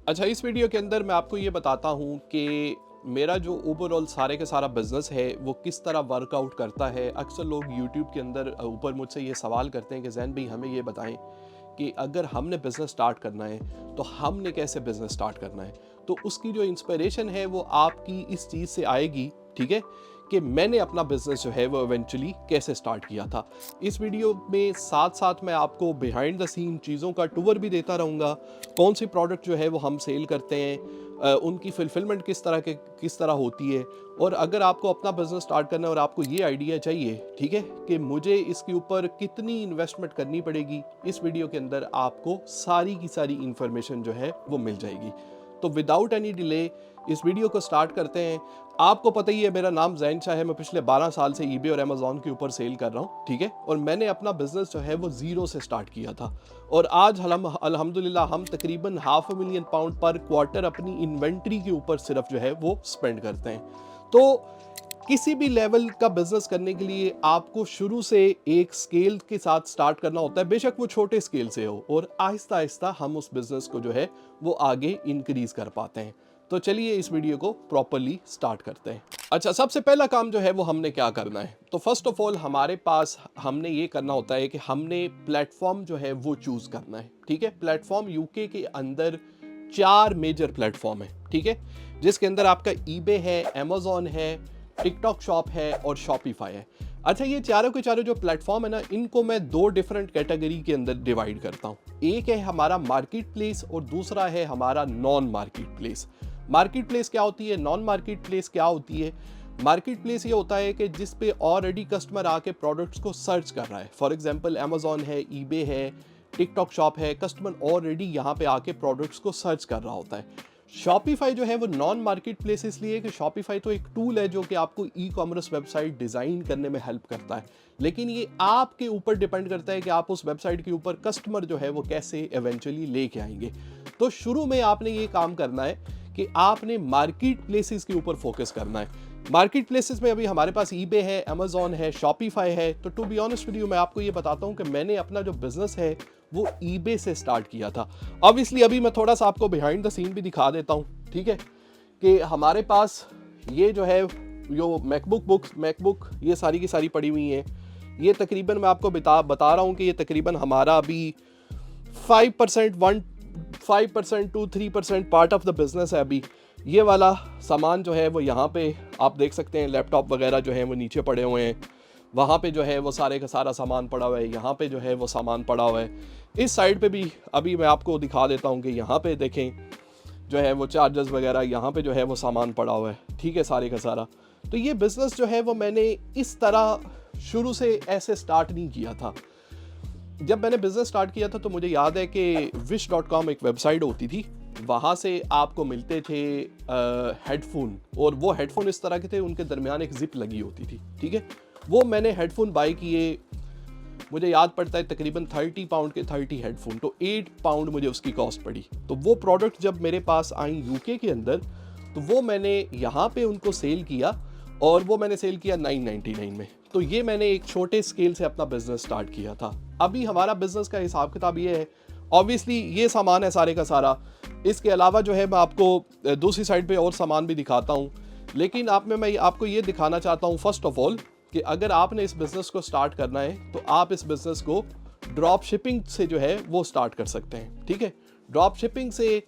अच्छा, इस वीडियो के अंदर मैं आपको ये बताता हूँ कि मेरा जो ओवरऑल सारे का सारा बिज़नेस है वो किस तरह वर्कआउट करता है। अक्सर लोग यूट्यूब के अंदर ऊपर मुझसे ये सवाल करते हैं कि ज़ैन भाई हमें ये बताएं कि अगर हमने बिज़नेस स्टार्ट करना है तो हमने कैसे बिज़नेस स्टार्ट करना है। तो उसकी जो इंस्पिरेशन है वो आपकी इस चीज़ से आएगी, ठीक है, कि मैंने अपना बिज़नेस जो है वो इवेंचुअली कैसे स्टार्ट किया था। इस वीडियो में साथ साथ मैं आपको बिहाइंड द सीन चीज़ों का टूर भी देता रहूँगा। कौन सी प्रोडक्ट जो है वो हम सेल करते हैं, उनकी फुलफिलमेंट किस तरह होती है। और अगर आपको अपना बिज़नेस स्टार्ट करना है और आपको ये आइडिया चाहिए, ठीक है, कि मुझे इसके ऊपर कितनी इन्वेस्टमेंट करनी पड़ेगी, इस वीडियो के अंदर आपको सारी की सारी इंफॉर्मेशन जो है वो मिल जाएगी। तो विदाउट एनी डिले इस वीडियो को स्टार्ट करते हैं। आपको पता ही है मेरा नाम ज़ैन शाह है। मैं पिछले 12 साल से ईबे और अमेज़ॉन के ऊपर सेल कर रहा हूँ, ठीक है। और मैंने अपना बिजनेस जो है वो ज़ीरो से स्टार्ट किया था और आज अल्हम्दुलिल्लाह हम तकरीबन £500,000 पर क्वार्टर अपनी इन्वेंट्री के ऊपर सिर्फ जो है वो स्पेंड करते हैं। तो किसी भी लेवल का बिजनेस करने के लिए आपको शुरू से एक स्केल के साथ स्टार्ट करना होता है, बेशक वो छोटे स्केल से हो, और आहिस्ता आहिस्ता हम उस बिजनेस को जो है वो आगे इंक्रीज कर पाते हैं। तो चलिए इस वीडियो को प्रॉपरली स्टार्ट करते हैं। अच्छा, सबसे पहला काम जो है वो हमने क्या करना है, तो फर्स्ट ऑफ ऑल हमारे पास हमने ये करना होता है कि हमने प्लेटफॉर्म जो है वो चूज करना है, ठीक है। प्लेटफॉर्म यूके के अंदर 4 मेजर प्लेटफॉर्म है, ठीक है, जिसके अंदर आपका ईबे है, अमेज़ॉन है, टिकटॉक शॉप है और शॉपिफाई है। अच्छा, ये चारों के चारों जो प्लेटफॉर्म है ना, इनको मैं 2 डिफरेंट कैटेगरी के अंदर डिवाइड करता हूँ। एक है हमारा मार्केट प्लेस और दूसरा है हमारा non market place. Market place क्या होती है, नॉन मार्केट प्लेस क्या होती है। मार्केट प्लेस ये होता है कि जिस पे ऑलरेडी कस्टमर आके प्रोडक्ट्स को सर्च कर रहा है। फॉर एग्जांपल अमेज़ॉन है, ईबे है, टिकटॉक शॉप है, कस्टमर ऑलरेडी यहाँ पे आके प्रोडक्ट्स को सर्च कर रहा होता है। शॉपिफाई जो है वो नॉन मार्केट प्लेस इसलिए कि शॉपिफाई तो एक टूल है जो कि आपको ई कॉमर्स वेबसाइट डिज़ाइन करने में हेल्प करता है, लेकिन ये आपके ऊपर डिपेंड करता है कि आप उस वेबसाइट के ऊपर कस्टमर जो है वो कैसे इवेंचुअली लेके आएंगे। तो शुरू में आपने ये काम करना है कि आपने मार्केट प्लेसेस के ऊपर फोकस करना है। मार्केट प्लेसेस में अभी हमारे पास ईबे है, अमेज़ॉन है, शॉपिफाई है। तो to be honest with you, मैं आपको ये बताता हूँ कि मैंने अपना जो बिजनेस है वो ईबे से स्टार्ट किया था। ऑब्वियसली अभी मैं थोड़ा सा आपको बिहाइंड द सीन भी दिखा देता हूँ, ठीक है, कि हमारे पास ये जो है जो मैकबुक ये सारी की सारी पड़ी हुई हैं। ये तकरीबन मैं आपको बता रहा हूँ कि ये तकरीबन हमारा अभी 5% to 3% part of the business है। अभी ये वाला सामान जो है वो यहाँ पे आप देख सकते हैं, लैपटॉप वगैरह जो है वो नीचे पड़े हुए हैं। वहाँ पे जो है वो सारे का सारा सामान पड़ा हुआ है। यहाँ पे जो है वो सामान पड़ा हुआ है। इस साइड पे भी अभी मैं आपको दिखा देता हूँ कि यहाँ पे देखें जो है वो चार्जर्स वगैरह, यहाँ पे जो है वो सामान पड़ा हुआ है, ठीक है, सारे का सारा। तो ये बिज़नेस जो है वो मैंने इस तरह शुरू से ऐसे स्टार्ट नहीं किया था। जब मैंने बिज़नेस स्टार्ट किया था तो मुझे याद है कि wish.com एक वेबसाइट होती थी, वहाँ से आपको मिलते थे हेडफोन, और वो हेडफोन इस तरह के थे, उनके दरमियान एक जिप लगी होती थी, ठीक है। वो मैंने हेडफोन बाई किए, मुझे याद पड़ता है तकरीबन £30 के 30 हेडफोन, तो £8 मुझे उसकी कॉस्ट पड़ी। तो वो प्रोडक्ट जब मेरे पास आई यूके के अंदर, तो वो मैंने यहाँ पे उनको सेल किया, और वो मैंने सेल किया 999 में। तो ये मैंने एक छोटे स्केल से अपना बिजनेस स्टार्ट किया था। अभी हमारा बिजनेस का हिसाब किताब ये है, ऑब्वियसली ये सामान है सारे का सारा। इसके अलावा जो है मैं आपको दूसरी साइड पे और सामान भी दिखाता हूँ, लेकिन मैं आपको ये दिखाना चाहता हूँ फर्स्ट ऑफ ऑल कि अगर आपने इस बिज़नेस को स्टार्ट करना है तो आप इस बिज़नेस को ड्रॉप शिपिंग से जो है वो स्टार्ट कर सकते हैं, ठीक है। ड्रॉप शिपिंग से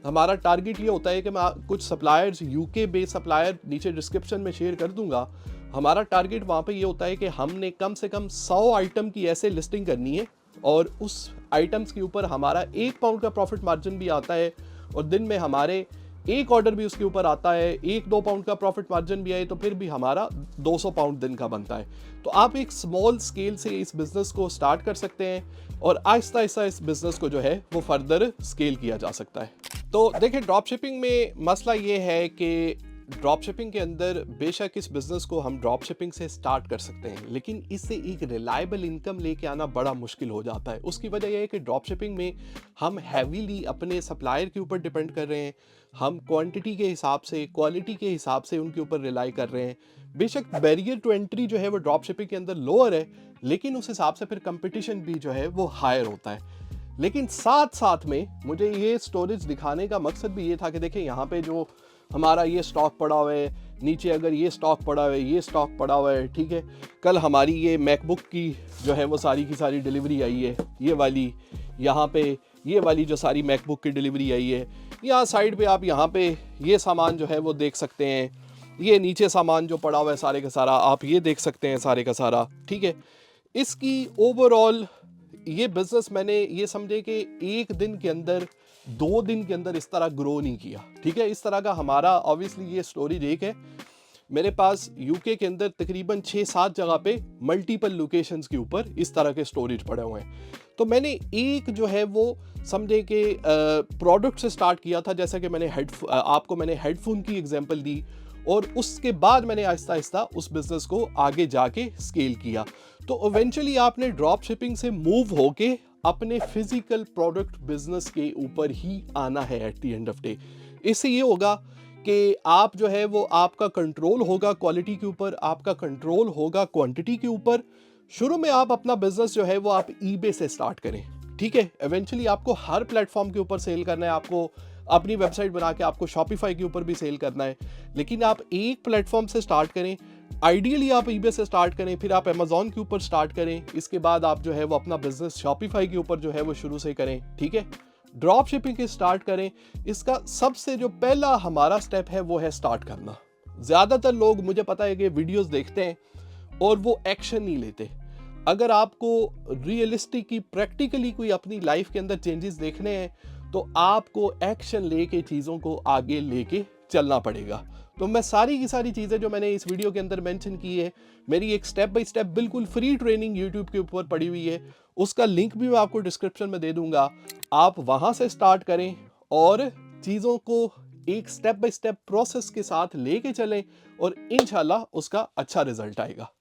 हमारा टारगेट ये होता है कि मैं कुछ सप्लायर्स, यूके बेस्ड सप्लायर, नीचे डिस्क्रिप्शन में शेयर कर दूंगा। हमारा टारगेट वहाँ पे ये होता है कि हमने कम से कम 100 आइटम की ऐसे लिस्टिंग करनी है, और उस आइटम्स के ऊपर हमारा £1 का प्रॉफिट मार्जिन भी आता है, और दिन में हमारे एक ऑर्डर भी उसके ऊपर आता है, £1-2 का प्रॉफिट मार्जिन भी आए तो फिर भी हमारा £200 दिन का बनता है। तो आप एक स्मॉल स्केल से इस बिज़नेस को स्टार्ट कर सकते हैं, और आहिस्ता आहिस्ता इस बिज़नेस को जो है वो फर्दर स्केल किया जा सकता है। तो देखिए, ड्रॉप शिपिंग में मसला ये है कि ड्रॉप शिपिंग के अंदर बेशक इस बिज़नेस को हम ड्रॉप शिपिंग से स्टार्ट कर सकते हैं, लेकिन इससे एक रिलायबल इनकम लेके आना बड़ा मुश्किल हो जाता है। उसकी वजह यह है कि ड्रॉप शिपिंग में हम हैवीली अपने सप्लायर के ऊपर डिपेंड कर रहे हैं। हम क्वांटिटी के हिसाब से, क्वालिटी के हिसाब से उनके ऊपर रिलाई कर रहे हैं। बेशक बैरियर टू एंट्री जो है वो ड्रॉप शिपिंग के अंदर लोअर है, लेकिन उस हिसाब से फिर कंपटीशन भी जो है वो हायर होता है। लेकिन साथ साथ में मुझे ये स्टोरेज दिखाने का मकसद भी ये था कि देखें यहाँ पे जो हमारा ये स्टॉक पड़ा हुआ है, नीचे अगर ये स्टॉक पड़ा हुआ है, ये स्टॉक पड़ा हुआ है, ठीक है। कल हमारी ये मैकबुक की जो है वो सारी की सारी डिलीवरी आई है, ये वाली, यहाँ पे ये वाली जो सारी मैकबुक की डिलीवरी आई है। यहाँ साइड पे आप यहाँ पे ये सामान जो है वो देख सकते हैं, ये नीचे सामान जो पड़ा हुआ है सारे का सारा आप ये देख सकते हैं सारे का सारा, ठीक है। इसकी ओवरऑल ये बिज़नेस मैंने ये समझे कि एक दिन के अंदर 2 दिन के अंदर इस तरह ग्रो नहीं किया, ठीक है। इस तरह का हमारा ऑब्वियसली ये स्टोरेज एक है, मेरे पास यूके के अंदर तकरीबन 6-7 जगह पे मल्टीपल लोकेशंस के ऊपर इस तरह के स्टोरेज पड़े हुए हैं। तो मैंने एक जो है वो समझे कि प्रोडक्ट से स्टार्ट किया था, जैसा कि मैंने आपको मैंने हेडफोन की एग्जांपल दी, और उसके बाद मैंने आहिस्ता आहिस्ता उस बिज़नेस को आगे जाके स्केल किया। तो इवेंचुअली आपने ड्रॉप शिपिंग से मूव होके अपने फिजिकल प्रोडक्ट बिजनेस के ऊपर ही आना है at the end of day. इससे ये होगा कि आप जो है वो आपका कंट्रोल होगा क्वालिटी के ऊपर, आपका कंट्रोल होगा क्वांटिटी के ऊपर। शुरू में आप अपना बिजनेस जो है वो आप ईबे से स्टार्ट करें, ठीक है। इवेंचुअली आपको हर प्लेटफॉर्म के ऊपर सेल करना है, आपको अपनी वेबसाइट बना के आपको शॉपिफाई के ऊपर भी सेल करना है, लेकिन आप एक प्लेटफॉर्म से स्टार्ट करें। आइडियली आप ईबे से स्टार्ट करें, फिर आप अमेजोन के ऊपर स्टार्ट करें, इसके बाद आप जो है वो अपना बिजनेस शॉपिफाई के ऊपर जो है वो शुरू से करें, ठीक है। ड्रॉप शिपिंग के स्टार्ट करें। इसका सबसे जो पहला हमारा स्टेप है वो है स्टार्ट करना। ज़्यादातर लोग मुझे पता है कि वीडियोस देखते हैं और वो एक्शन नहीं लेते। अगर आपको रियलिस्टिक प्रैक्टिकली कोई अपनी लाइफ के अंदर चेंजेस देखने हैं तो आपको एक्शन लेके चीज़ों को आगे लेके चलना पड़ेगा। तो मैं सारी की सारी चीज़ें जो मैंने इस वीडियो के अंदर मेंशन की है, मेरी एक स्टेप बाय स्टेप बिल्कुल फ्री ट्रेनिंग यूट्यूब के ऊपर पड़ी हुई है, उसका लिंक भी मैं आपको डिस्क्रिप्शन में दे दूंगा। आप वहाँ से स्टार्ट करें और चीज़ों को एक स्टेप बाय स्टेप प्रोसेस के साथ लेके चलें और इंशाल्लाह उसका अच्छा रिजल्ट आएगा।